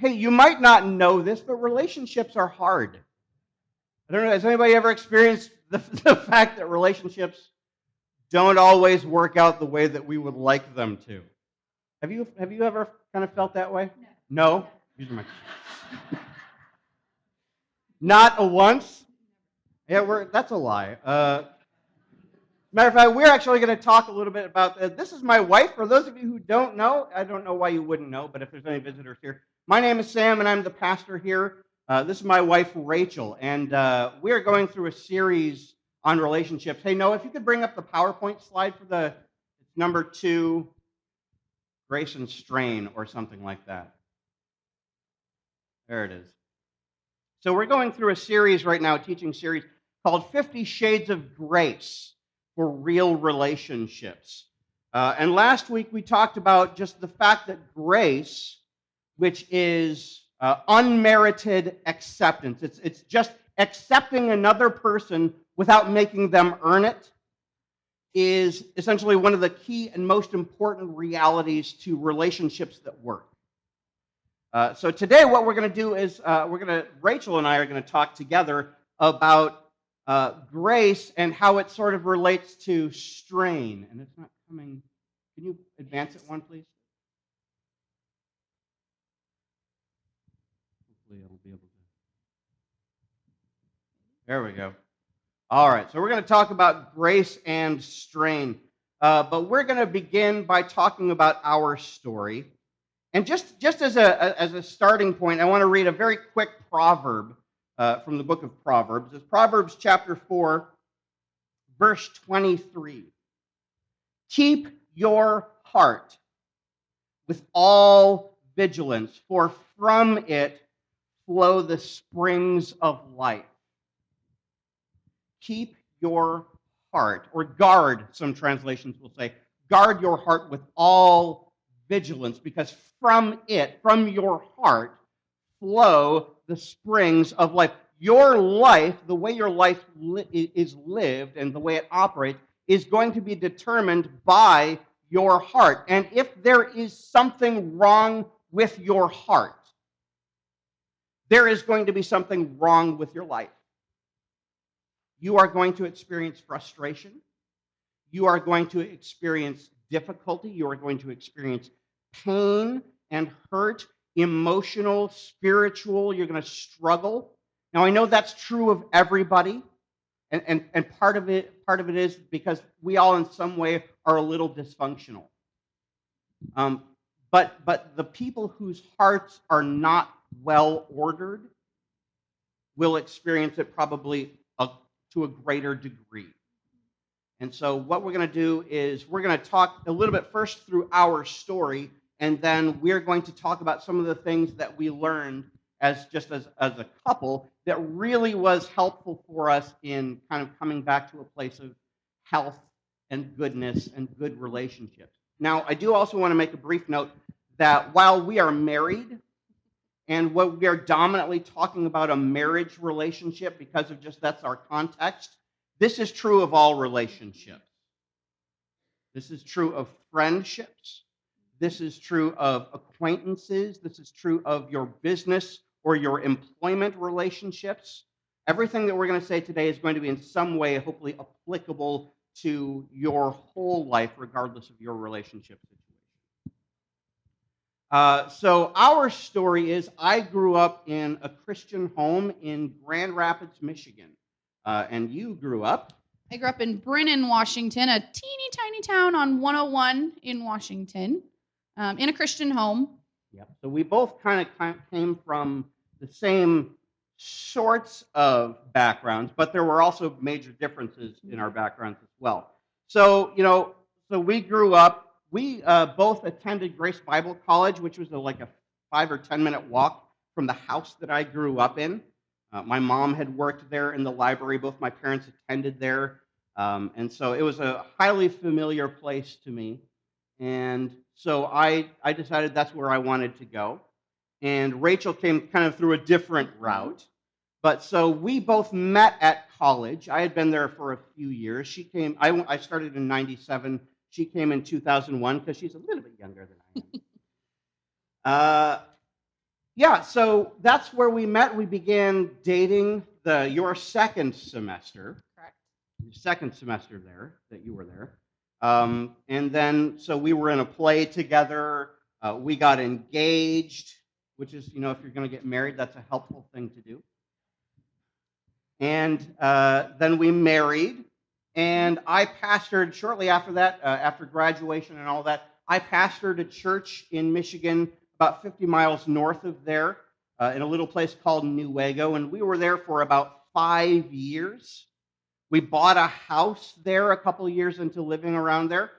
Hey, you might not know this, but relationships are hard. I don't know, has anybody ever experienced the fact that relationships don't always work out the way that we would like them to? Have you ever kind of felt that way? No? These are my Not a once? Yeah, that's a lie. Matter of fact, we're actually going to talk a little bit about this. Is my wife. For those of you who don't know, I don't know why you wouldn't know, but if there's any visitors here, my name is Sam, and I'm the pastor here. This is my wife, Rachel, and we are going through a series on relationships. Hey, Noah, if you could bring up the PowerPoint slide for the number 2, Grace and Strain, or something like that. There it is. So we're going through a series right now, a teaching series called 50 Shades of Grace for Real Relationships. And last week we talked about just the fact that grace, which is unmerited acceptance, it's just accepting another person without making them earn it, is essentially one of the key and most important realities to relationships that work. So today what we're going to do is Rachel and I are going to talk together about grace and how it sort of relates to strain. And it's not coming. Can you advance it one, please? Hopefully I'll be able to. There we go. All right, so we're going to talk about grace and strain. But we're going to begin by talking about our story. And just as a starting point, I want to read a very quick proverb from the book of Proverbs. It's Proverbs chapter 4, verse 23. Keep your heart with all vigilance, for from it flow the springs of life. Keep your heart, or guard, some translations will say, guard your heart with all vigilance, because from it, from your heart, flow the springs of life. Your life, the way your life is lived and the way it operates, is going to be determined by your heart. And if there is something wrong with your heart, there is going to be something wrong with your life. You are going to experience frustration. You are going to experience difficulty. You are going to experience pain and hurt, emotional, spiritual. You're going to struggle. Now, I know that's true of everybody, and part of it is because we all in some way are a little dysfunctional. But the people whose hearts are not well ordered will experience it probably to a greater degree. And so what we're going to do is we're going to talk a little bit first through our story, and then we're going to talk about some of the things that we learned as a couple that really was helpful for us in kind of coming back to a place of health and goodness and good relationships. Now, I do also want to make a brief note that while we are married, and what we are dominantly talking about a marriage relationship because of just that's our context, this is true of all relationships. This is true of friendships. This is true of acquaintances. This is true of your business or your employment relationships. Everything that we're going to say today is going to be in some way hopefully applicable to your whole life, regardless of your relationship situation. So our story is I grew up in a Christian home in Grand Rapids, Michigan. And you grew up? I grew up in Brennan, Washington, a teeny tiny town on 101 in Washington, in a Christian home. Yep. So we both kind of came from the same sorts of backgrounds, but there were also major differences in our backgrounds as well. So, so we grew up. We both attended Grace Bible College, which was like a 5 or 10 minute walk from the house that I grew up in. My mom had worked there in the library. Both my parents attended there. And so it was a highly familiar place to me. And so I decided that's where I wanted to go. And Rachel came kind of through a different route. But so we both met at college. I had been there for a few years. She came, I started in 97. She came in 2001 because she's a little bit younger than I am. Yeah, so that's where we met. We began dating your second semester. Correct. Your second semester there, that you were there. And then, so we were in a play together. We got engaged, which is, if you're going to get married, that's a helpful thing to do. And then we married. And I pastored shortly after that, after graduation and all that. I pastored a church in Michigan, about 50 miles north of there, in a little place called Newego. And we were there for about 5 years. We bought a house there a couple of years into living around there.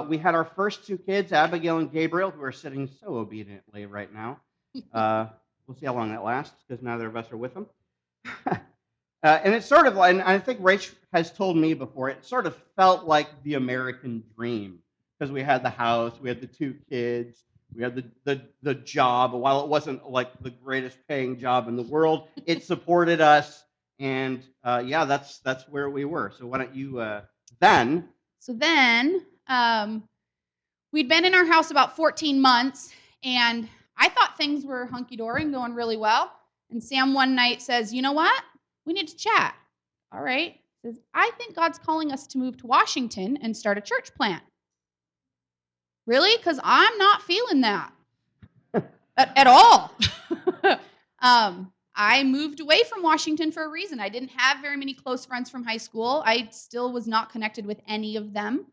We had our first two kids, Abigail and Gabriel, who are sitting so obediently right now. We'll see how long that lasts, because neither of us are with them. And it's sort of like, and I think Rach has told me before, it sort of felt like the American dream, because we had the house, we had the two kids, we had the job. While it wasn't like the greatest paying job in the world, it supported us. And yeah, that's where we were. So why don't you then? So then we'd been in our house about 14 months, and I thought things were hunky-dory and going really well. And Sam one night says, you know what? We need to chat. All right. He says, I think God's calling us to move to Washington and start a church plant. Really? Because I'm not feeling that at all. I moved away from Washington for a reason. I didn't have very many close friends from high school. I still was not connected with any of them.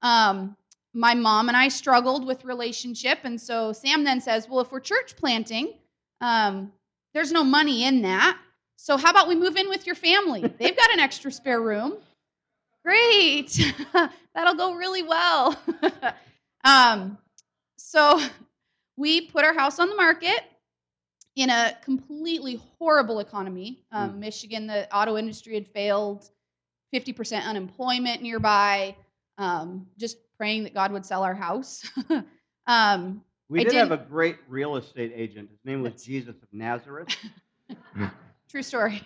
My mom and I struggled with relationship, and so Sam then says, well, if we're church planting, there's no money in that. So how about we move in with your family? They've got an extra spare room. Great. That'll go really well. So we put our house on the market in a completely horrible economy. Michigan, the auto industry had failed, 50% unemployment nearby, just praying that God would sell our house. We did have a great real estate agent. His name was Jesus of Nazareth. True story.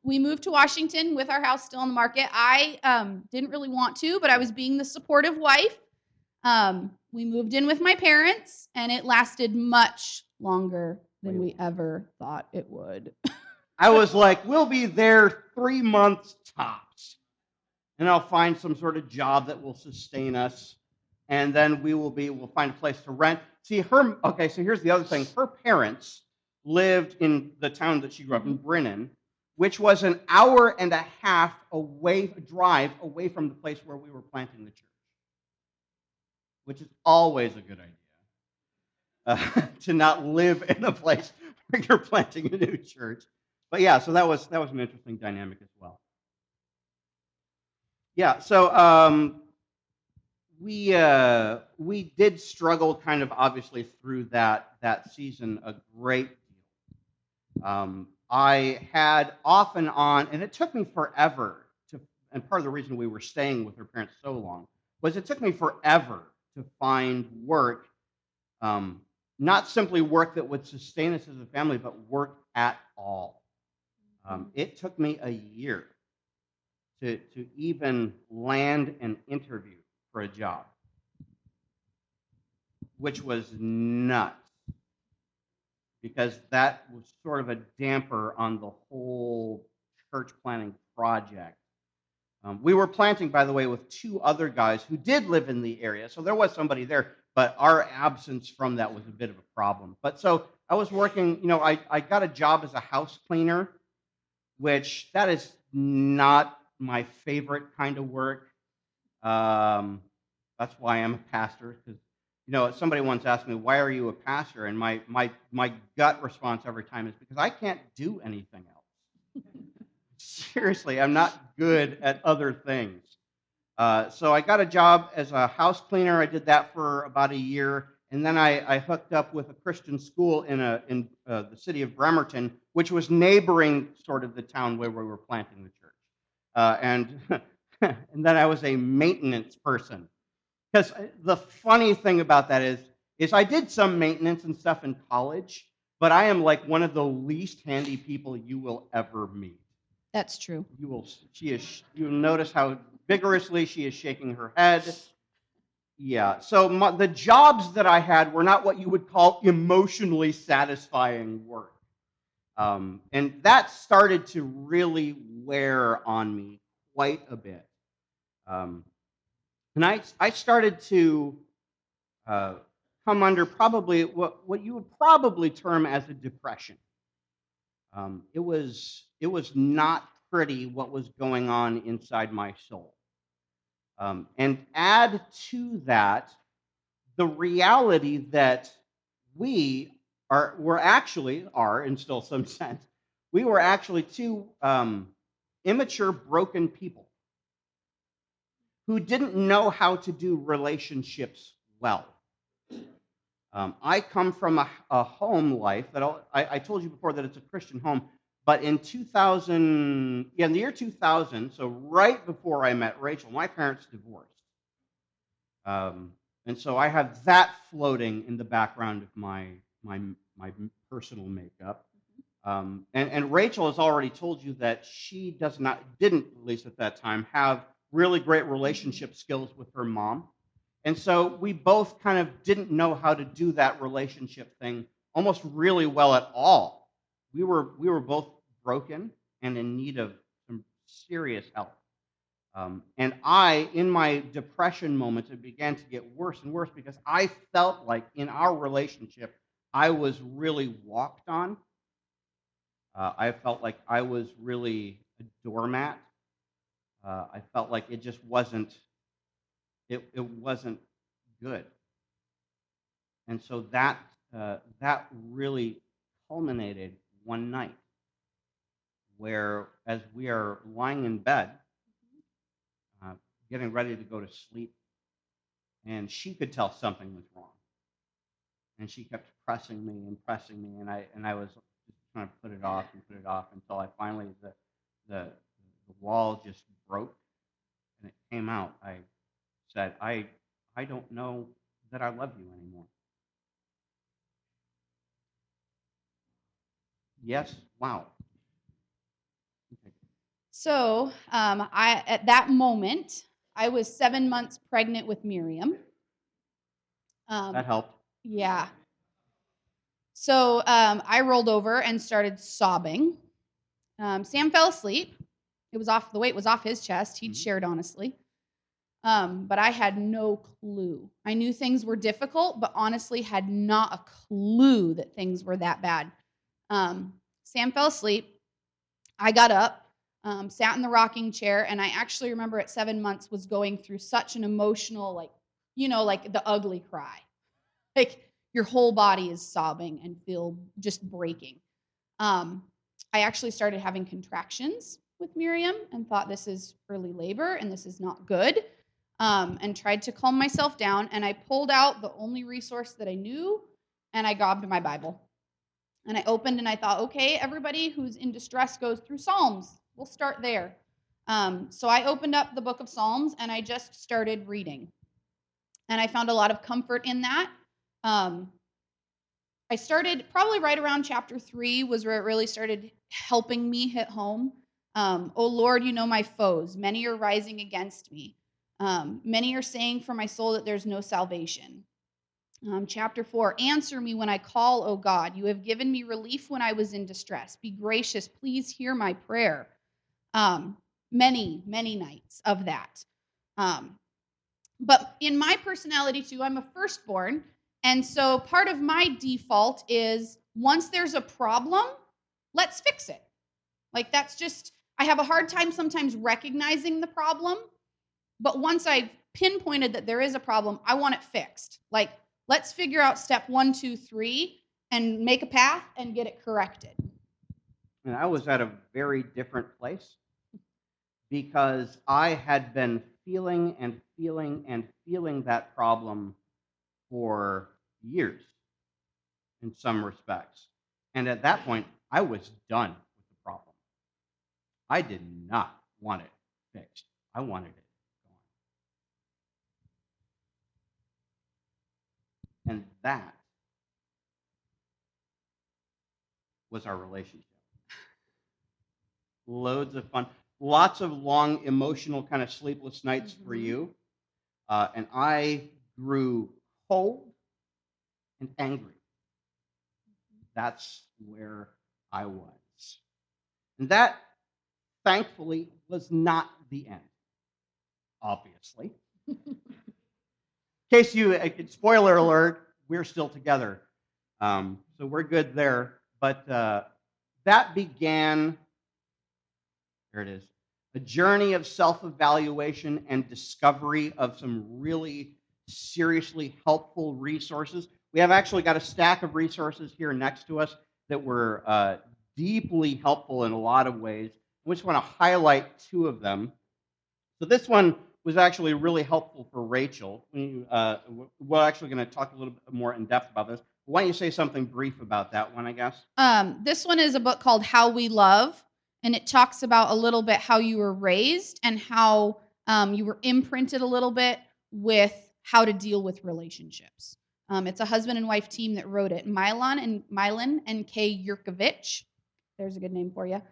We moved to Washington with our house still on the market. I didn't really want to, but I was being the supportive wife. We moved in with my parents, and it lasted much longer than we ever thought it would. I was like, we'll be there 3 months tops, and I'll find some sort of job that will sustain us, and then we'll find a place to rent. See, so here's the other thing. Her parents lived in the town that she grew up in, Brennan, which was an hour and a half drive away from the place where we were planting the church, which is always a good idea, to not live in a place where you're planting a new church. But yeah, so that was an interesting dynamic as well. Yeah, so we did struggle kind of obviously through that season a great deal. I had off and on, and it took me forever and part of the reason we were staying with her parents so long was it took me forever to find work, not simply work that would sustain us as a family, but work at all. It took me a year to even land an interview for a job, which was nuts, because that was sort of a damper on the whole church planting project. We were planting, by the way, with two other guys who did live in the area, so there was somebody there, but our absence from that was a bit of a problem. But so I was working, I got a job as a house cleaner, which that is not my favorite kind of work. That's why I'm a pastor, because somebody once asked me, why are you a pastor? And my gut response every time is because I can't do anything else. Seriously, I'm not good at other things. So I got a job as a house cleaner. I did that for about a year. And then I hooked up with a Christian school in the city of Bremerton, which was neighboring sort of the town where we were planting the church. And then I was a maintenance person. Because the funny thing about that is I did some maintenance and stuff in college, but I am like one of the least handy people you will ever meet. That's true. You'll notice how vigorously she is shaking her head. Yeah. So the jobs that I had were not what you would call emotionally satisfying work. And that started to really wear on me quite a bit. Um, and I started to uh, come under probably what you would probably term as a depression. It was not pretty what was going on inside my soul. And add to that the reality that we're actually are in still some sense, we were actually two immature, broken people who didn't know how to do relationships well. I come from a home life that I told you before that it's a Christian home, but in 2000, yeah, in the year 2000, so right before I met Rachel, my parents divorced. Um, and so I have that floating in the background of my personal makeup. And Rachel has already told you that she didn't, at least at that time, have really great relationship skills with her mom. And so we both kind of didn't know how to do that relationship thing almost really well at all. We were both broken and in need of some serious help. And in my depression moments, it began to get worse and worse because I felt like in our relationship, I was really walked on. I felt like I was really a doormat. I felt like it just it wasn't good. And so that really culminated one night where, as we are lying in bed, uh, getting ready to go to sleep, and she could tell something was wrong, and she kept pressing me, and I was just trying to put it off until I finally the wall just broke and it came out. I said, I don't know that I love you anymore. Yes. Wow. Okay. So at that moment, I was 7 months pregnant with Miriam. That helped. Yeah. So I rolled over and started sobbing. Sam fell asleep. The weight was off his chest. He'd shared honestly. But I had no clue. I knew things were difficult, but honestly had not a clue that things were that bad. Sam fell asleep. I got up, sat in the rocking chair, and I actually remember at 7 months was going through such an emotional, like the ugly cry. Like your whole body is sobbing and feel just breaking. I actually started having contractions with Miriam and thought this is early labor and this is not good. And tried to calm myself down. And I pulled out the only resource that I knew, and I grabbed my Bible. And I opened and I thought, okay, everybody who's in distress goes through Psalms. We'll start there. So I opened up the book of Psalms and I just started reading. And I found a lot of comfort in that. I started probably right around chapter 3 was where it really started helping me hit home. Oh Lord, you know my foes. Many are rising against me. Many are saying for my soul that there's no salvation. Chapter 4, answer me when I call, O God. You have given me relief when I was in distress. Be gracious. Please hear my prayer. Many, many nights of that. But in my personality, too, I'm a firstborn. And so part of my default is once there's a problem, let's fix it. Like that's just, I have a hard time sometimes recognizing the problem. But once I've pinpointed that there is a problem, I want it fixed. Like, let's figure out step 1, 2, 3 and make a path and get it corrected. And I was at a very different place because I had been feeling and feeling and feeling that problem for years in some respects. And at that point, I was done with the problem. I did not want it fixed. I wanted it gone. And that was our relationship. Loads of fun, lots of long, emotional, kind of sleepless nights for you. And I grew cold and angry. That's where I was. And that, thankfully, was not the end, obviously. In case you, spoiler alert, we're still together. So we're good there. But that began, there it is, a journey of self-evaluation and discovery of some really seriously helpful resources. We have actually got a stack of resources here next to us that were deeply helpful in a lot of ways. We just want to highlight two of them. So this one was actually really helpful for Rachel. We're actually going to talk a little bit more in depth about this. Why don't you say something brief about that one, I guess? This one is a book called How We Love, and it talks about a little bit how you were raised and how you were imprinted a little bit with how to deal with relationships. It's a husband and wife team that wrote it. Milan and K. Yurkovich. There's a good name for you.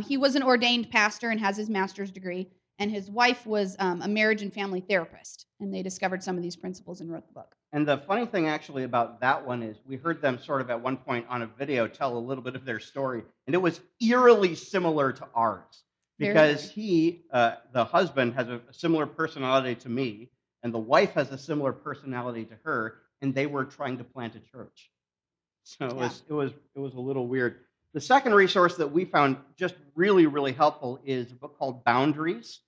He was an ordained pastor and has his master's degree, and his wife was a marriage and family therapist, and they discovered some of these principles and wrote the book. And the funny thing actually about that one is we heard them sort of at one point on a video tell a little bit of their story, and it was eerily similar to ours because he, the husband, has a similar personality to me, and the wife has a similar personality to her, and they were trying to plant a church. So it was a little weird. The second resource that we found just really, really helpful is a book called Boundaries.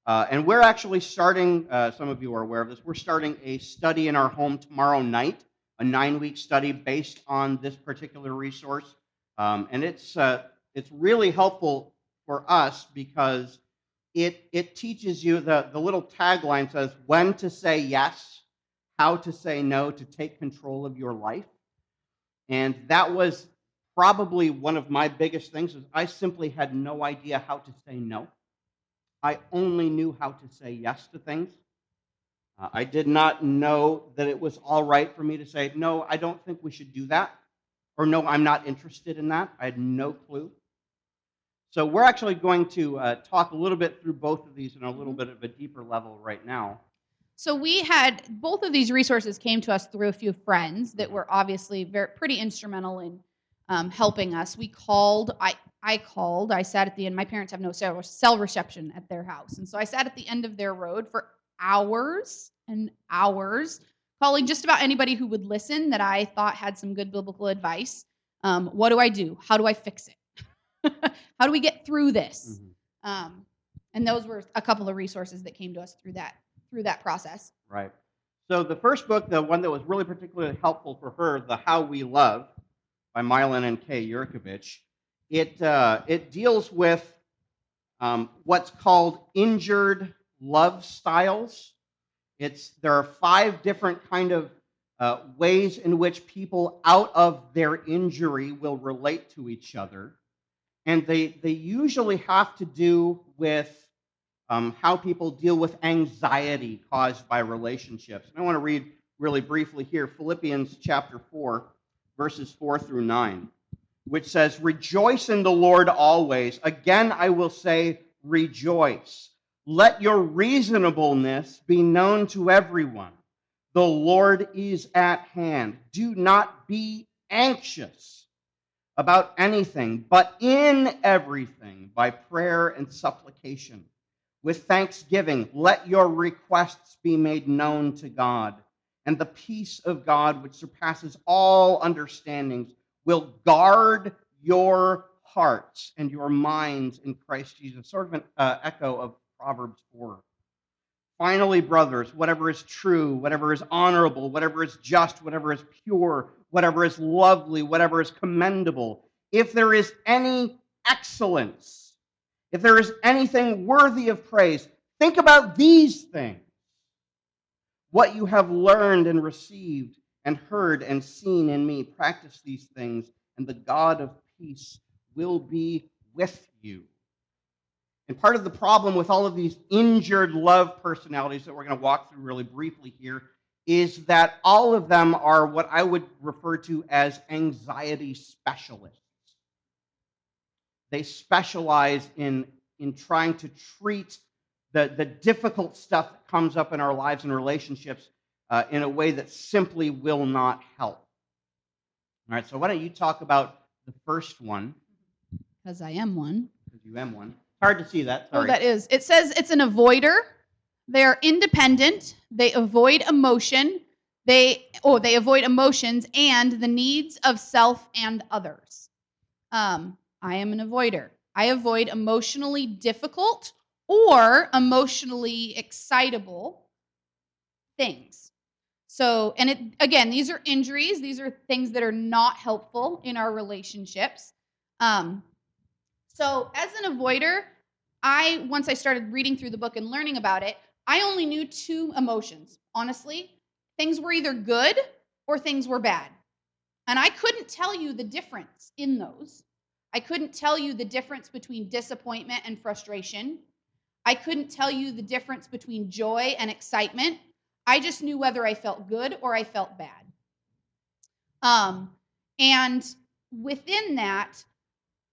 And we're actually starting, some of you are aware of this, we're starting a study in our home tomorrow night, a 9-week study based on this particular resource. And it's really helpful for us because it teaches you, the little tagline says, when to say yes, how to say no, to take control of your life. And that was probably one of my biggest things, is I simply had no idea how to say no. I only knew how to say yes to things. I did not know that it was all right for me to say, no, I don't think we should do that, or no, I'm not interested in that. I had no clue. So we're actually going to talk a little bit through both of these in a little bit of a deeper level right now. So we had, both of these resources came to us through a few friends that were obviously pretty instrumental in helping us. We called, I sat at the end, my parents have no cell reception at their house. And so I sat at the end of their road for hours and hours, calling just about anybody who would listen that I thought had some good biblical advice. What do I do? How do I fix it? How do we get through this? And those were a couple of resources that came to us through that process. Right. So the first book, the one that was really particularly helpful for her, The How We Love by Milan and K. Yurkovich, it deals with what's called injured love styles. There are 5 different kind of ways in which people out of their injury will relate to each other. And they usually have to do with how people deal with anxiety caused by relationships. And I want to read really briefly here Philippians chapter 4, verses 4 through 9, which says, "Rejoice in the Lord always. Again, I will say, rejoice. Let your reasonableness be known to everyone. The Lord is at hand. Do not be anxious about anything, but in everything, by prayer and supplication, with thanksgiving, let your requests be made known to God. And the peace of God, which surpasses all understandings, will guard your hearts and your minds in Christ Jesus." Sort of an echo of Proverbs 4. "Finally, brothers, whatever is true, whatever is honorable, whatever is just, whatever is pure, whatever is lovely, whatever is commendable, if there is any excellence, if there is anything worthy of praise, think about these things. What you have learned and received and heard and seen in me, practice these things, and the God of peace will be with you." And part of the problem with all of these injured love personalities that we're going to walk through really briefly here is that all of them are what I would refer to as anxiety specialists. They specialize in trying to treat the difficult stuff that comes up in our lives and relationships in a way that simply will not help. All right, so why don't you talk about the first one? Because I am one. Because you am one. Hard to see that. Sorry. Oh, that is. It says it's an avoider. They're independent. They avoid emotion. They avoid emotions and the needs of self and others. I am an avoider. I avoid emotionally difficult or emotionally excitable things. So, and again, these are injuries. These are things that are not helpful in our relationships. So, as an avoider, once I started reading through the book and learning about it, I only knew two emotions. Honestly, things were either good or things were bad. And I couldn't tell you the difference in those. I couldn't tell you the difference between disappointment and frustration. I couldn't tell you the difference between joy and excitement. I just knew whether I felt good or I felt bad. And within that,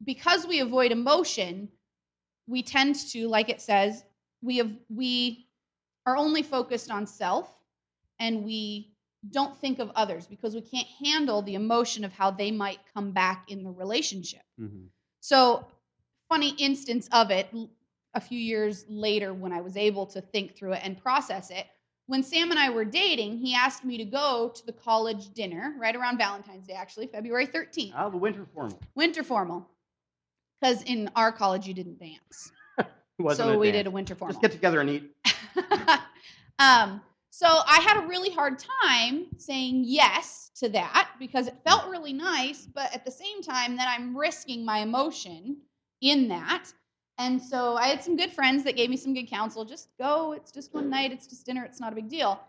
because we avoid emotion, we tend to, like it says, we are only focused on self, and we don't think of others because we can't handle the emotion of how they might come back in the relationship. Mm-hmm. So, funny instance of it, a few years later when I was able to think through it and process it, when Sam and I were dating, he asked me to go to the college dinner right around Valentine's Day, actually, February 13th. Oh, the winter formal. Winter formal. Because in our college, you didn't dance. So we did a winter formal. Just get together and eat. So I had a really hard time saying yes to that because it felt really nice, but at the same time, then I'm risking my emotion in that. And so I had some good friends that gave me some good counsel. Just go. It's just one night. It's just dinner. It's not a big deal.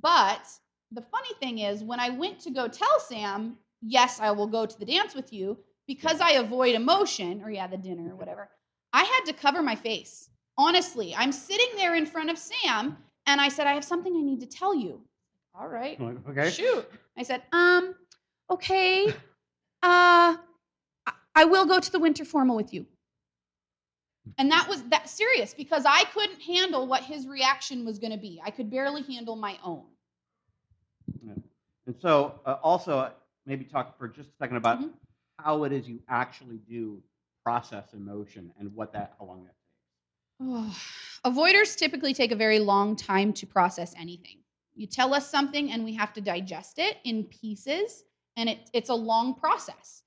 But the funny thing is, when I went to go tell Sam, yes, I will go to the dance with you, because I avoid emotion, or the dinner or whatever, I had to cover my face. Honestly, I'm sitting there in front of Sam, and I said, I have something I need to tell you. All right. Okay. Shoot. I said, okay. I will go to the winter formal with you. And that was that serious because I couldn't handle what his reaction was going to be. I could barely handle my own. Yeah. And so also maybe talk for just a second about how it is you actually do process emotion and how long that takes. Oh. Avoiders typically take a very long time to process anything. You tell us something and we have to digest it in pieces, and it's a long process.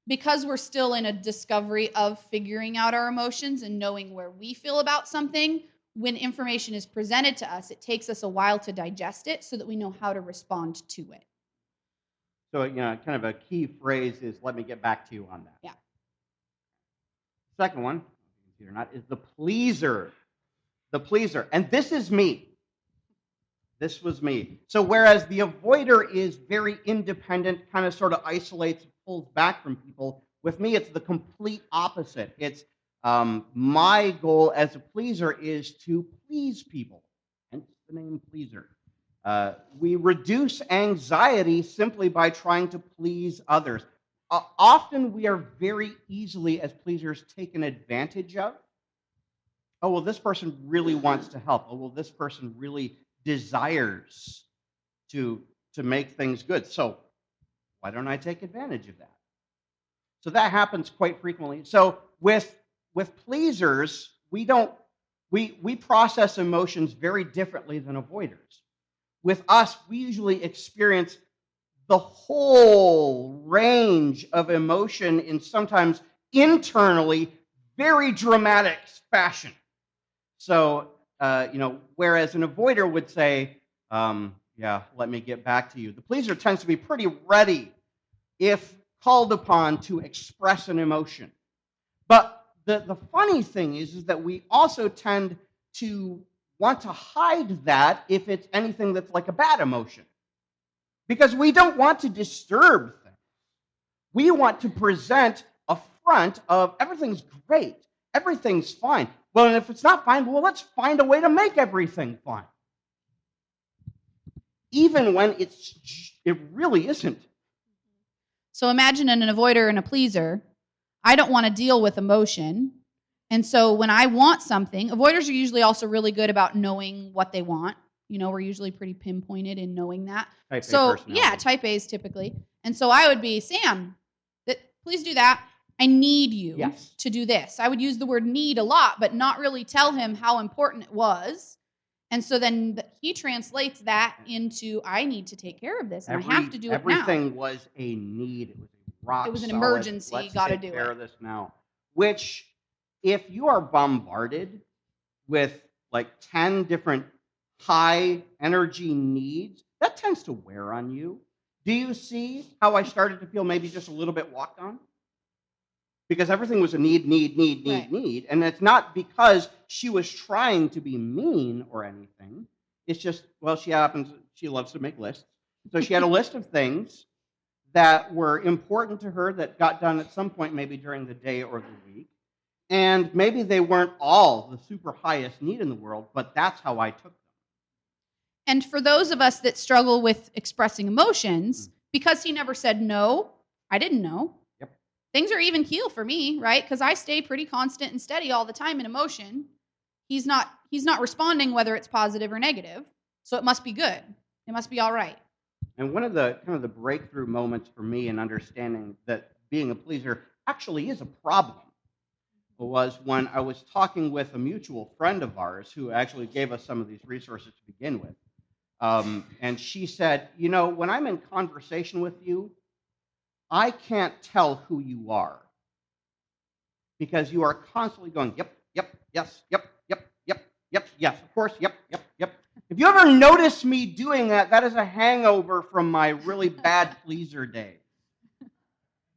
Because we're still in a discovery of figuring out our emotions and knowing where we feel about something, when information is presented to us, it takes us a while to digest it so that we know how to respond to it. So, kind of a key phrase is, let me get back to you on that. Yeah. Second one, or not, is the pleaser. The pleaser. And this is me. This was me. So whereas the avoider is very independent, kind of sort of isolates, pulls back from people, with me it's the complete opposite. It's my goal as a pleaser is to please people, hence the name pleaser. We reduce anxiety simply by trying to please others. Often we are very easily, as pleasers, taken advantage of. Oh, well, this person really wants to help. Oh, well, this person really desires to make things good. So why don't I take advantage of that? So that happens quite frequently. So with pleasers, we process emotions very differently than avoiders. With us, we usually experience the whole range of emotion in sometimes internally very dramatic fashion. So, whereas an avoider would say, let me get back to you. The pleaser tends to be pretty ready if called upon to express an emotion. But the funny thing is that we also tend to want to hide that if it's anything that's like a bad emotion. Because we don't want to disturb things. We want to present a front of everything's great, everything's fine. Well, and if it's not fine, well, let's find a way to make everything fine. Even when it really isn't. So imagine an avoider and a pleaser. I don't want to deal with emotion. And so when I want something, avoiders are usually also really good about knowing what they want. We're usually pretty pinpointed in knowing that. Type A So, personality. yeah, type A's typically. And so I would be, Sam, please do that. I need you Yes. to do this. I would use the word need a lot, but not really tell him how important it was. And so then he translates that into, I need to take care of this, and I have to do it now. Everything was a need. It was a rock It was an solid, emergency. let's Got to take do care it. of this now. Which, if you are bombarded with like 10 different high energy needs, that tends to wear on you. Do you see how I started to feel maybe just a little bit walked on? Because everything was a need. Right. Need. And it's not because she was trying to be mean or anything. It's just, well, she loves to make lists. So she had a list of things that were important to her that got done at some point, maybe during the day or the week. And maybe they weren't all the super highest need in the world, but that's how I took them. And for those of us that struggle with expressing emotions, because he never said no, I didn't know. Yep. Things are even keel for me, right? Because I stay pretty constant and steady all the time in emotion. He's not responding whether it's positive or negative. So it must be good. It must be all right. And one of the kind of the breakthrough moments for me in understanding that being a pleaser actually is a problem was when I was talking with a mutual friend of ours who actually gave us some of these resources to begin with. And she said, when I'm in conversation with you, I can't tell who you are because you are constantly going, yep, yes, yep, yes, of course, yep. If you ever notice me doing that, that is a hangover from my really bad pleaser days.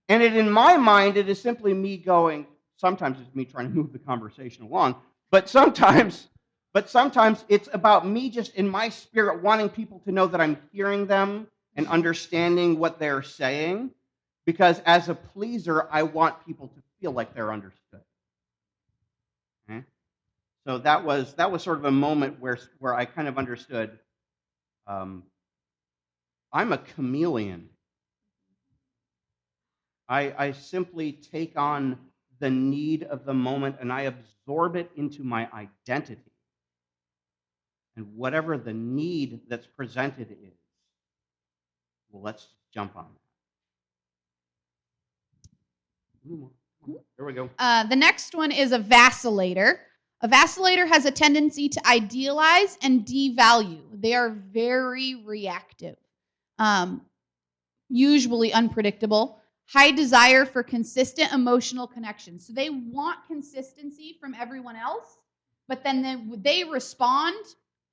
And in my mind, it is simply me going, sometimes it's me trying to move the conversation along, but sometimes it's about me just in my spirit wanting people to know that I'm hearing them and understanding what they're saying, because as a pleaser, I want people to feel like they're understood. Okay? So that was sort of a moment where I kind of understood I'm a chameleon. I simply take on the need of the moment and I absorb it into my identity. And whatever the need that's presented is, well, let's jump on that. There we go. The next one is a vacillator. A vacillator has a tendency to idealize and devalue. They are very reactive, usually unpredictable, high desire for consistent emotional connection. So they want consistency from everyone else, but then they respond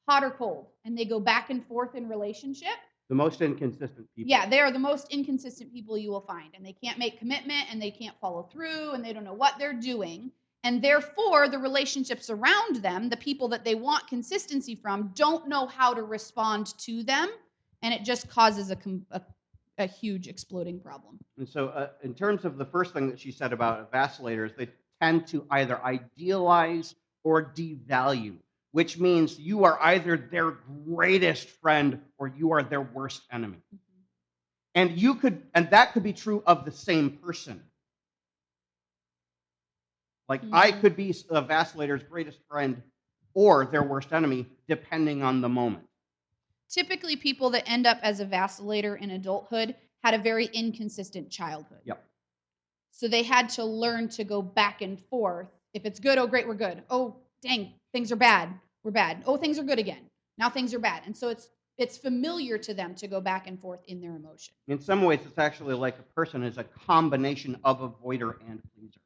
hot or cold, and they go back and forth in relationship. The most inconsistent people. Yeah, they are the most inconsistent people you will find, and they can't make commitment, and they can't follow through, and they don't know what they're doing. And therefore, the relationships around them, the people that they want consistency from, don't know how to respond to them, and it just causes a huge exploding problem. And so in terms of the first thing that she said about vacillators, they tend to either idealize or devalue, which means you are either their greatest friend or you are their worst enemy. Mm-hmm. And that could be true of the same person. Like I could be a vacillator's greatest friend or their worst enemy, depending on the moment. Typically, people that end up as a vacillator in adulthood had a very inconsistent childhood. Yep. So they had to learn to go back and forth. If it's good, oh, great, we're good. Oh, dang, things are bad, we're bad. Oh, things are good again. Now things are bad. And so it's familiar to them to go back and forth in their emotion. In some ways, it's actually like a person is a combination of avoider and pleaser,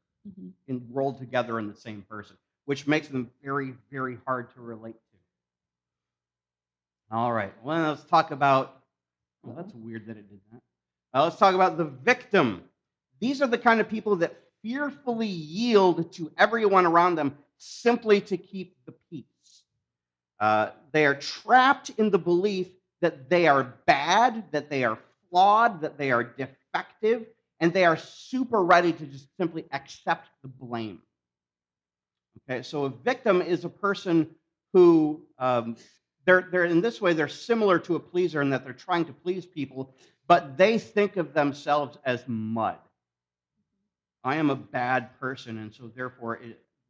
and rolled together in the same person, which makes them very, very hard to relate to. All right, well, let's talk about, well, that's weird that it did that. Let's talk about the victim. These are the kind of people that fearfully yield to everyone around them simply to keep the peace. They are trapped in the belief that they are bad, that they are flawed, that they are defective, and they are super ready to just simply accept the blame. Okay, so a victim is a person who they're in this way, they're similar to a pleaser in that they're trying to please people, but they think of themselves as mud. I am a bad person, and so therefore,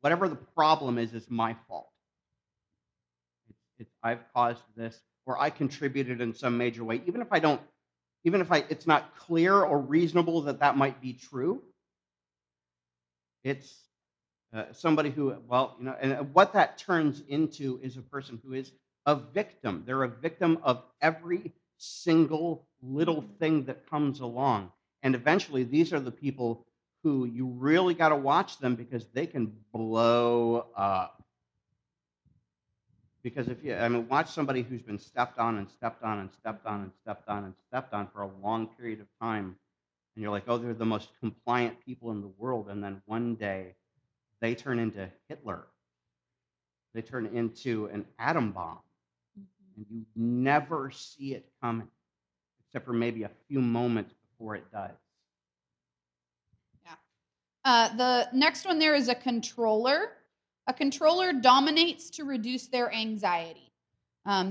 whatever the problem is my fault. It's I've caused this, or I contributed in some major way, even if it's not clear or reasonable that that might be true. It's somebody who, well, and what that turns into is a person who is a victim. They're a victim of every single little thing that comes along. And eventually, these are the people who you really got to watch them because they can blow up. Because watch somebody who's been stepped on and stepped on and stepped on and stepped on and stepped on for a long period of time. And you're like, oh, they're the most compliant people in the world. And then one day, they turn into Hitler. They turn into an atom bomb. And you never see it coming, except for maybe a few moments before it does. Yeah. The next one there is a controller. A controller dominates to reduce their anxiety.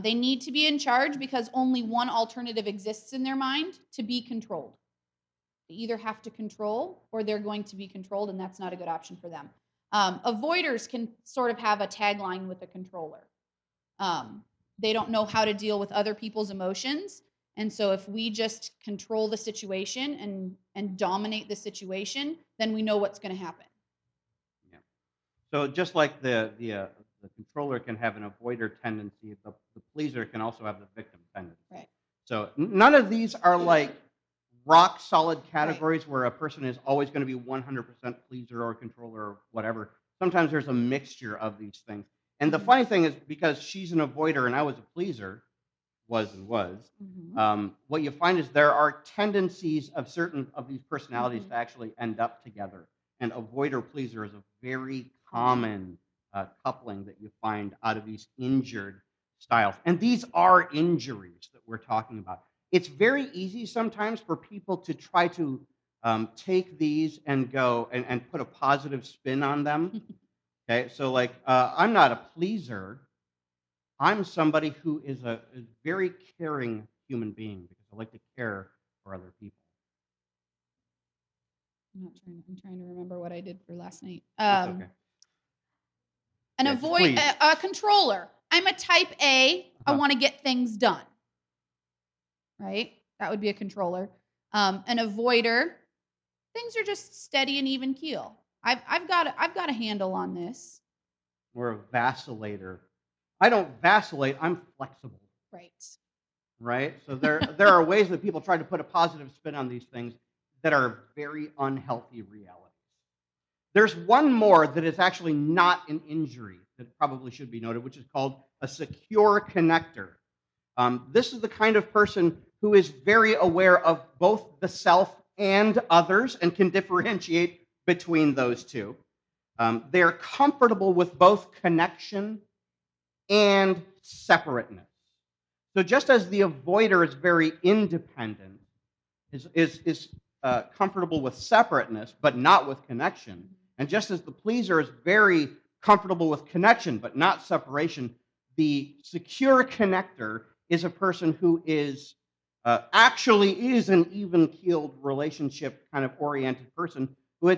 They need to be in charge because only one alternative exists in their mind: to be controlled. They either have to control or they're going to be controlled, and that's not a good option for them. Avoiders can sort of have a tagline with a controller. They don't know how to deal with other people's emotions. And so if we just control the situation and dominate the situation, then we know what's going to happen. Yeah. So just like the controller can have an avoider tendency, the pleaser can also have the victim tendency. Right. So none of these are like rock solid categories where a person is always going to be 100% pleaser or controller or whatever. Sometimes there's a mixture of these things. And the funny thing is, because she's an avoider and I was a pleaser, what you find is there are tendencies of certain of these personalities to actually end up together. And avoider-pleaser is a very common coupling that you find out of these injured styles. And these are injuries that we're talking about. It's very easy sometimes for people to try to take these and go and put a positive spin on them. Okay, so like I'm not a pleaser. I'm somebody who is a very caring human being because I like to care for other people. I'm trying to remember what I did for last night. That's okay. A controller. I'm a type A. I want to get things done. Right? That would be a controller. An avoider. Things are just steady and even keel. I've got a handle on this. We're a vacillator. I don't vacillate. I'm flexible. Right. So there are ways that people try to put a positive spin on these things that are very unhealthy realities. There's one more that is actually not an injury that probably should be noted, which is called a secure connector. This is the kind of person who is very aware of both the self and others and can differentiate between those two. They're comfortable with both connection and separateness. So just as the avoider is very independent, is comfortable with separateness, but not with connection, and just as the pleaser is very comfortable with connection, but not separation, the secure connector is a person who is actually is an even-keeled relationship kind of oriented person who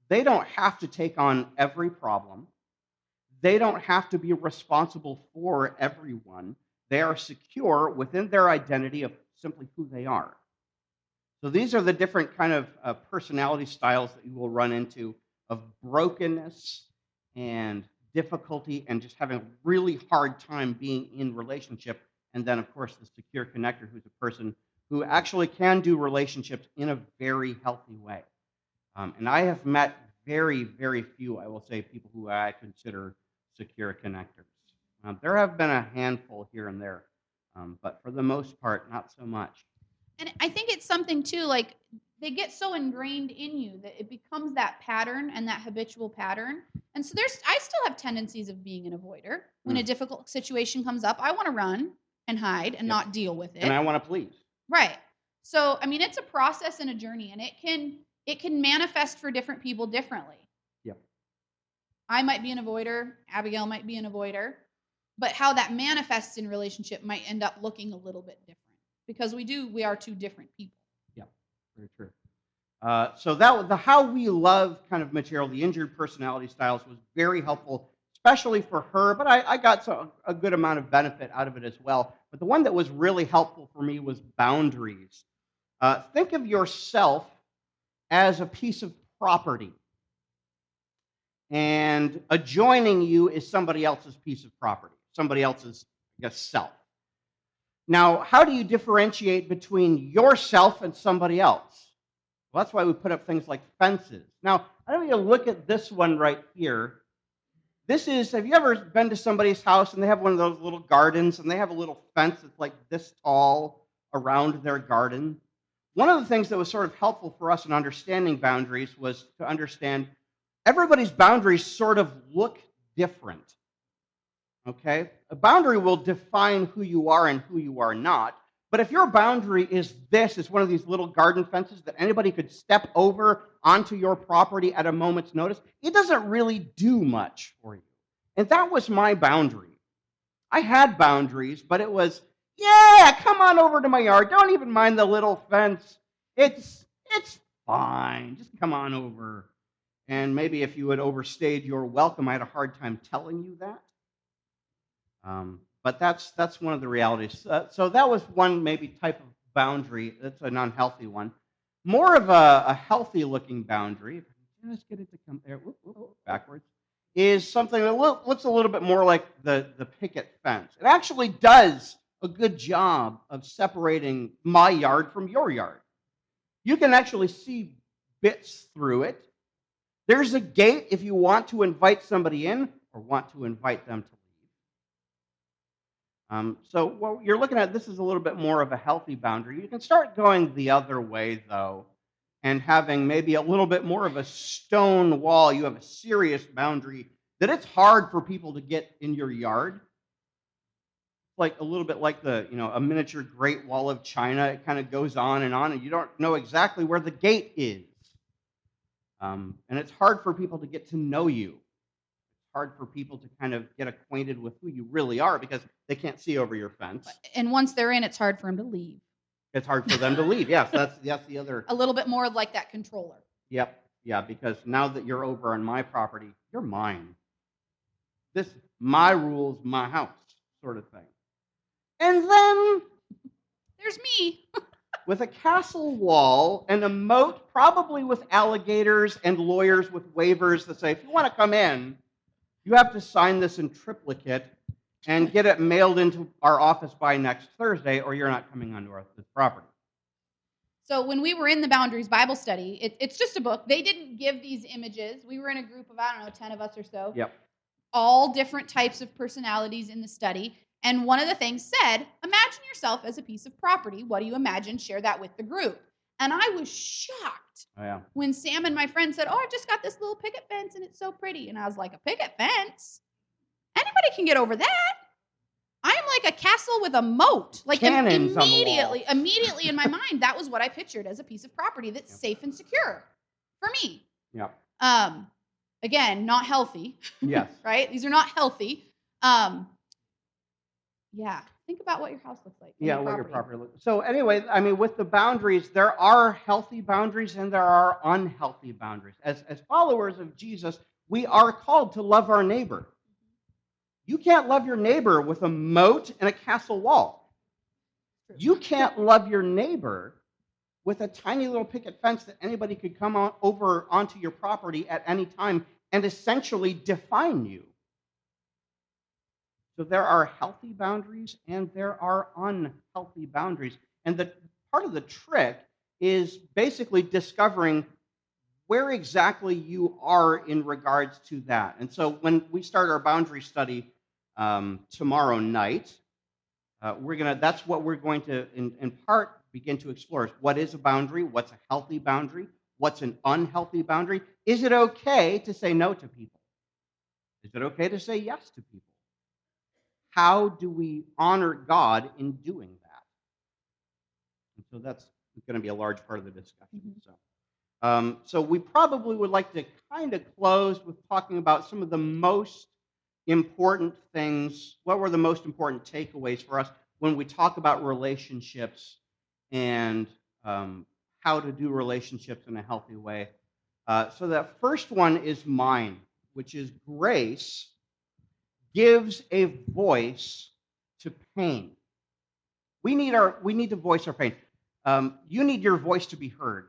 they don't have to take on every problem. They don't have to be responsible for everyone. They are secure within their identity of simply who they are. So these are the different kind of personality styles that you will run into of brokenness and difficulty and just having a really hard time being in relationship. And then, of course, the secure connector, who's a person who actually can do relationships in a very healthy way. And I have met very, very few, I will say, people who I consider secure connectors. There have been a handful here and there, but for the most part, not so much. And I think it's something too, like they get so ingrained in you that it becomes that pattern and that habitual pattern. And so I still have tendencies of being an avoider. When a difficult situation comes up, I want to run and hide and not deal with it. And I want to please. Right. So, I mean, it's a process and a journey, and it can manifest for different people differently. Yep. I might be an avoider, Abigail might be an avoider, but how that manifests in relationship might end up looking a little bit different because we are two different people. Yep, very true. So that the how we love kind of material, the injured personality styles, was very helpful, especially for her, but I got a good amount of benefit out of it as well. But the one that was really helpful for me was boundaries. Think of yourself as a piece of property, and adjoining you is somebody else's piece of property, somebody else's, I guess, self. Now, how do you differentiate between yourself and somebody else? Well, that's why we put up things like fences. Now, I don't want you to look at this one right here. This is, have you ever been to somebody's house and they have one of those little gardens and they have a little fence that's like this tall around their garden? One of the things that was sort of helpful for us in understanding boundaries was to understand everybody's boundaries sort of look different. Okay? A boundary will define who you are and who you are not. But if your boundary is this, is one of these little garden fences that anybody could step over onto your property at a moment's notice, it doesn't really do much for you. And that was my boundary. I had boundaries, but it was, yeah, come on over to my yard. Don't even mind the little fence. It's fine. Just come on over. And maybe if you had overstayed your welcome, I had a hard time telling you that. But that's one of the realities. So that was one maybe type of boundary. That's an unhealthy one. More of a healthy-looking boundary. Just get it to come there. Backwards. Is something that looks a little bit more like the picket fence. It actually does a good job of separating my yard from your yard. You can actually see bits through it. There's a gate if you want to invite somebody in or want to invite them to leave. So what you're looking at, this is a little bit more of a healthy boundary. You can start going the other way, though, and having maybe a little bit more of a stone wall. You have a serious boundary that it's hard for people to get in your yard. Like a little bit like a miniature Great Wall of China. It kind of goes on, and you don't know exactly where the gate is. And it's hard for people to get to know you. It's hard for people to kind of get acquainted with who you really are because they can't see over your fence. And once they're in, it's hard for them to leave. It's hard for them to leave. Yes, that's the other. A little bit more like that controller. Yep. Yeah, because now that you're over on my property, you're mine. This, my rules, my house, sort of thing. And then there's me. with a castle wall and a moat, probably with alligators and lawyers with waivers that say, if you want to come in, you have to sign this in triplicate and get it mailed into our office by next Thursday, or you're not coming onto this property. So when we were in the Boundaries Bible study, it's just a book. They didn't give these images. We were in a group of, 10 of us or so. Yep. All different types of personalities in the study. And one of the things said, imagine yourself as a piece of property. What do you imagine? Share that with the group. And I was shocked when Sam and my friend said, I just got this little picket fence and it's so pretty. And I was like, a picket fence? Anybody can get over that. I am like a castle with a moat. Like immediately in my mind, that was what I pictured as a piece of property that's safe and secure for me. Yep. Again, not healthy. Yes. Right? These are not healthy. Yeah. Think about what your house looks like. Yeah, what your property looks like. So anyway, with the boundaries, there are healthy boundaries and there are unhealthy boundaries. As followers of Jesus, we are called to love our neighbor. You can't love your neighbor with a moat and a castle wall. You can't love your neighbor with a tiny little picket fence that anybody could come over onto your property at any time and essentially define you. So there are healthy boundaries and there are unhealthy boundaries. And the part of the trick is basically discovering where exactly you are in regards to that. And so when we start our boundary study tomorrow night, that's what we're going to, in part, begin to explore. Is what is a boundary? What's a healthy boundary? What's an unhealthy boundary? Is it okay to say no to people? Is it okay to say yes to people? How do we honor God in doing that? And so that's going to be a large part of the discussion. So we probably would like to kind of close with talking about some of the most important things. What were the most important takeaways for us when we talk about relationships and how to do relationships in a healthy way? So that first one is mine, which is grace gives a voice to pain. We need to voice our pain. You need your voice to be heard.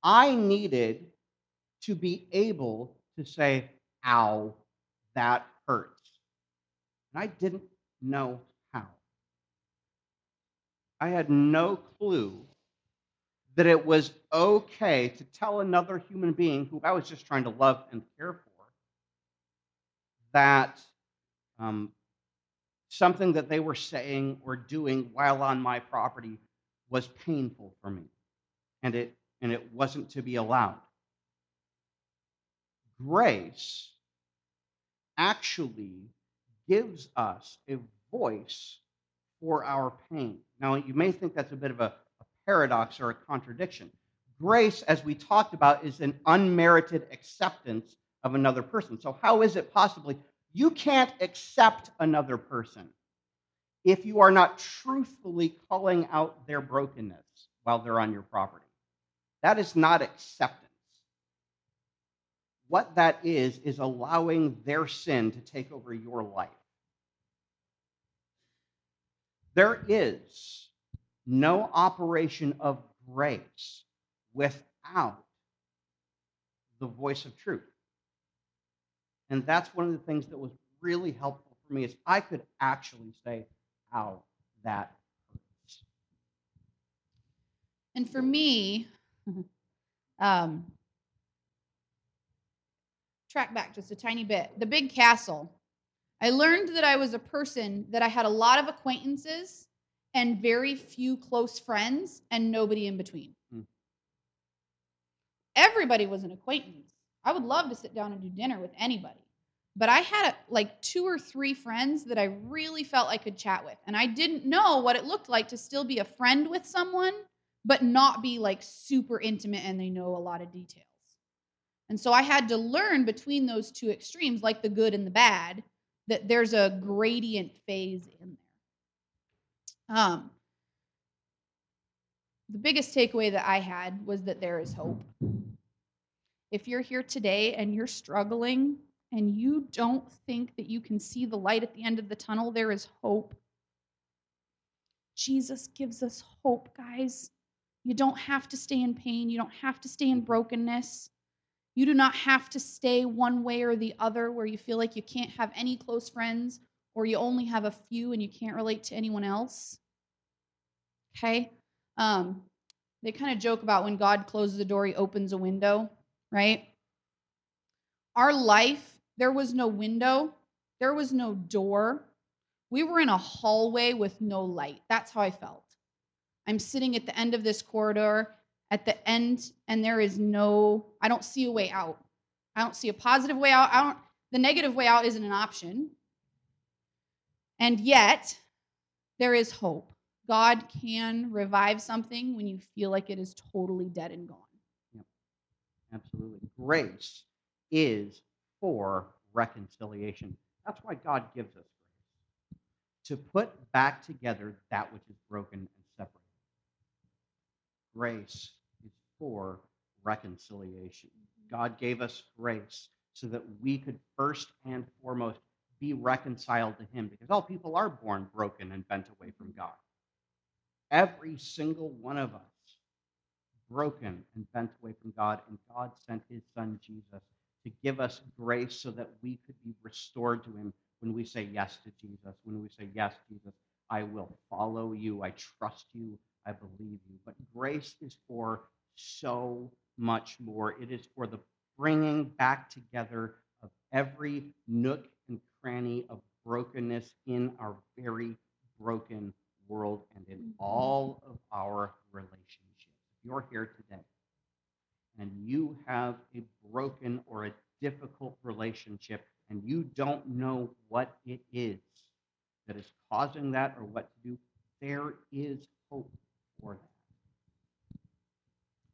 I needed to be able to say, ow, that hurts. And I didn't know how. I had no clue that it was okay to tell another human being who I was just trying to love and care for that something that they were saying or doing while on my property was painful for me, and it wasn't to be allowed. Grace actually gives us a voice for our pain. Now, you may think that's a bit of a paradox or a contradiction. Grace, as we talked about, is an unmerited acceptance of another person. So how is it possibly you can't accept another person if you are not truthfully calling out their brokenness while they're on your property? That is not acceptance. What that is allowing their sin to take over your life. There is no operation of grace without the voice of truth. And that's one of the things that was really helpful for me is I could actually say, ow, that hurts. And for me, track back just a tiny bit. The big castle. I learned that I was a person that I had a lot of acquaintances and very few close friends and nobody in between. Everybody was an acquaintance. I would love to sit down and do dinner with anybody. But I had like 2 or 3 friends that I really felt I could chat with. And I didn't know what it looked like to still be a friend with someone, but not be like super intimate and they know a lot of details. And so I had to learn between those two extremes, like the good and the bad, that there's a gradient phase in there. The biggest takeaway that I had was that there is hope. If you're here today and you're struggling and you don't think that you can see the light at the end of the tunnel, there is hope. Jesus gives us hope, guys. You don't have to stay in pain. You don't have to stay in brokenness. You do not have to stay one way or the other where you feel like you can't have any close friends or you only have a few and you can't relate to anyone else. Okay? They kind of joke about when God closes a door, he opens a window, right? Our life, there was no window. There was no door. We were in a hallway with no light. That's how I felt. I'm sitting at the end of this corridor at the end, and there is I don't see a way out. I don't see a positive way out. The negative way out isn't an option. And yet, there is hope. God can revive something when you feel like it is totally dead and gone. Yep. Absolutely. Grace is for reconciliation. That's why God gives us grace. To put back together that which is broken and separated. Grace is for reconciliation. God gave us grace so that we could first and foremost be reconciled to him, because all people are born broken and bent away from God. Every single one of us broken and bent away from God, and God sent his son Jesus to give us grace so that we could be restored to him when we say yes to Jesus, when we say, yes, Jesus, I will follow you, I trust you, I believe you. But grace is for so much more. It is for the bringing back together of every nook and cranny of brokenness in our very broken world and in all of our relationships. If you're here today and you have a broken or a difficult relationship and you don't know what it is that is causing that or what to do, there is hope for that.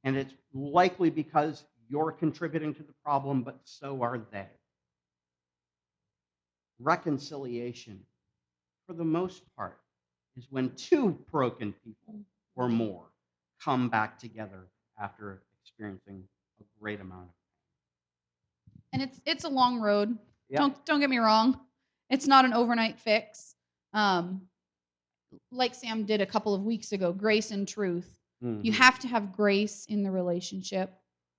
And it's likely because you're contributing to the problem, but so are they. Reconciliation, for the most part, is when 2 broken people or more come back together after experiencing a great amount of pain. And it's a long road. Yeah. Don't get me wrong. It's not an overnight fix. Like Sam did a couple of weeks ago, grace and truth. You have to have grace in the relationship,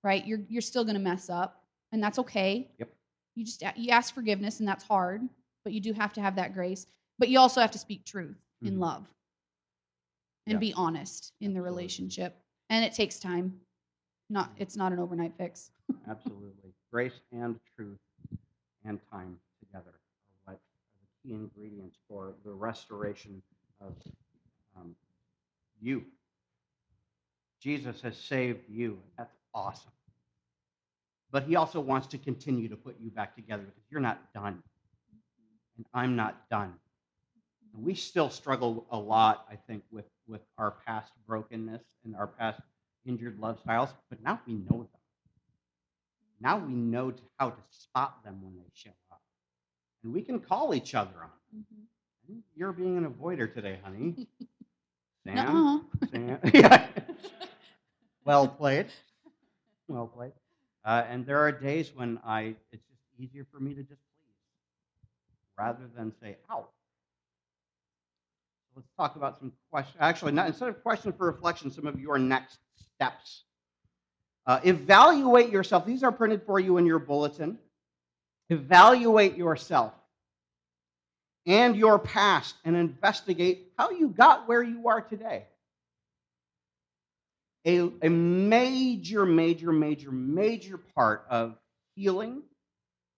right? You're still going to mess up, and that's okay. Yep. You ask forgiveness, and that's hard, but you do have to have that grace. But you also have to speak truth in love and be honest in the relationship, and it takes time. It's not an overnight fix. Absolutely. Grace and truth and time together are what are the key ingredients for the restoration of you. Jesus has saved you. That's awesome. But he also wants to continue to put you back together because you're not done. And I'm not done. And we still struggle a lot, I think, with our past brokenness and our past injured love styles, but now we know them. Now we know how to spot them when they show up. And we can call each other on them. You're being an avoider today, honey. Sam? Sam? Yeah. Well played. Well played. And there are days when it's just easier for me to just please rather than say, ow. So let's talk about some questions. Actually, instead of questions for reflection, some of your next steps. Evaluate yourself. These are printed for you in your bulletin. Evaluate yourself and your past and investigate how you got where you are today. A major part of healing,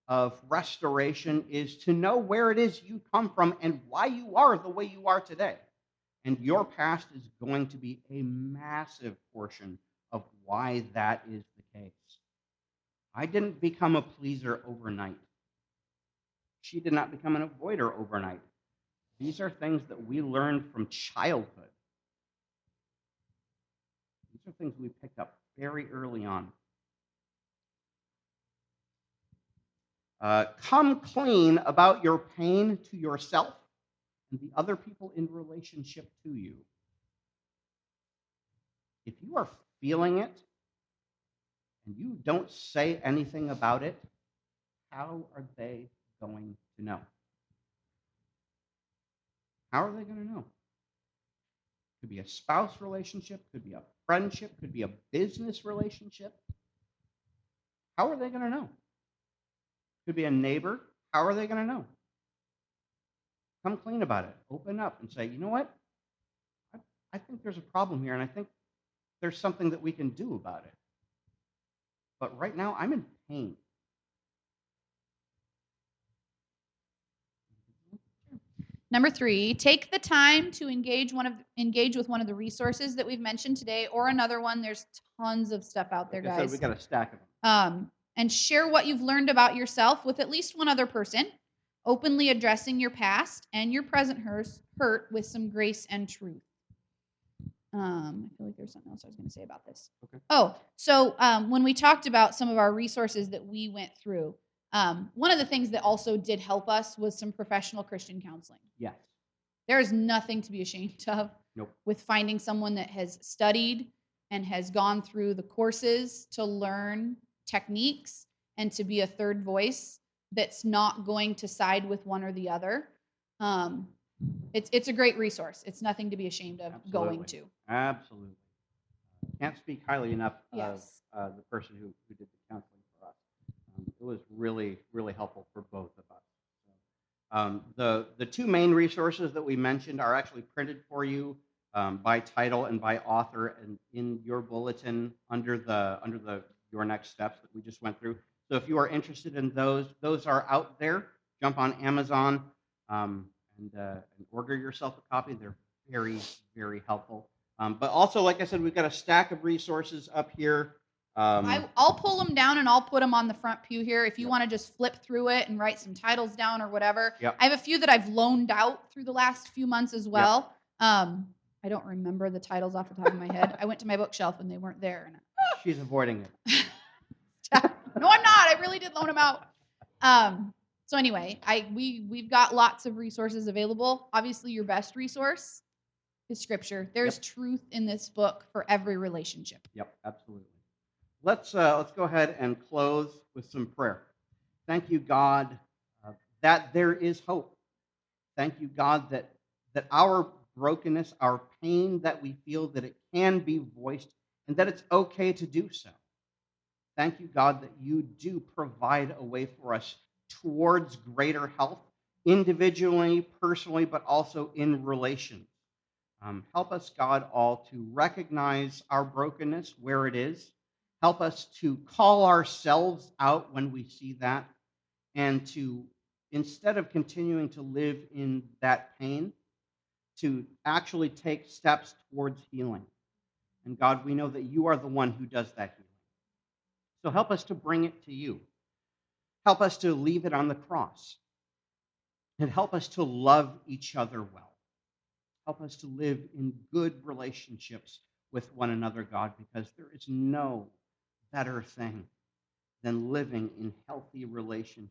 of restoration, is to know where it is you come from and why you are the way you are today. And your past is going to be a massive portion of why that is the case. I didn't become a pleaser overnight. She did not become an avoider overnight. These are things that we learned from childhood. These are things we picked up very early on. Come clean about your pain to yourself and the other people in relationship to you. If you are feeling it and you don't say anything about it, how are they going to know? How are they going to know? Could be a spouse relationship, could be a friendship, could be a business relationship. How are they going to know? Could be a neighbor. How are they going to know? Come clean about it. Open up and say, you know what? I think there's a problem here, and I think there's something that we can do about it. But right now, I'm in pain. Number 3, take the time to engage with one of the resources that we've mentioned today, or another one. There's tons of stuff out there, Like I guys. said, we got a stack of them. And share what you've learned about yourself with at least one other person, openly addressing your past and your present hurt with some grace and truth. I feel like there's something else I was going to say about this. Okay. Oh, so when we talked about some of our resources that we went through, one of the things that also did help us was some professional Christian counseling. Yes. There is nothing to be ashamed of Nope. with finding someone that has studied and has gone through the courses to learn techniques and to be a third voice that's not going to side with one or the other. It's a great resource. It's nothing to be ashamed of going to. Absolutely. Can't speak highly enough Yes. of the person who did the counseling for us. It was really, really helpful for both of us. The two main resources that we mentioned are actually printed for you by title and by author, and in your bulletin under the Your Next Steps that we just went through. So if you are interested in those are out there. Jump on Amazon and order yourself a copy. They're very, very helpful. But also, like I said, we've got a stack of resources up here. I'll pull them down and I'll put them on the front pew here if you want to just flip through it and write some titles down or whatever. Yep. I have a few that I've loaned out through the last few months as well. I don't remember the titles off the top of my head. I went to my bookshelf and they weren't there. She's avoiding it. No, I'm not. I really did loan them out. So anyway, we've got lots of resources available. Obviously, your best resource is Scripture. There's truth in this book for every relationship. Yep, absolutely. Let's go ahead and close with some prayer. Thank you, God, that there is hope. Thank you, God, that our brokenness, our pain that we feel, that it can be voiced and that it's okay to do so. Thank you, God, that you do provide a way for us towards greater health, individually, personally, but also in relations. Help us, God, all to recognize our brokenness where it is. Help us to call ourselves out when we see that, and to, instead of continuing to live in that pain, to actually take steps towards healing. And God, we know that you are the one who does that healing. So help us to bring it to you. Help us to leave it on the cross. And help us to love each other well. Help us to live in good relationships with one another, God, because there is no better thing than living in healthy relationships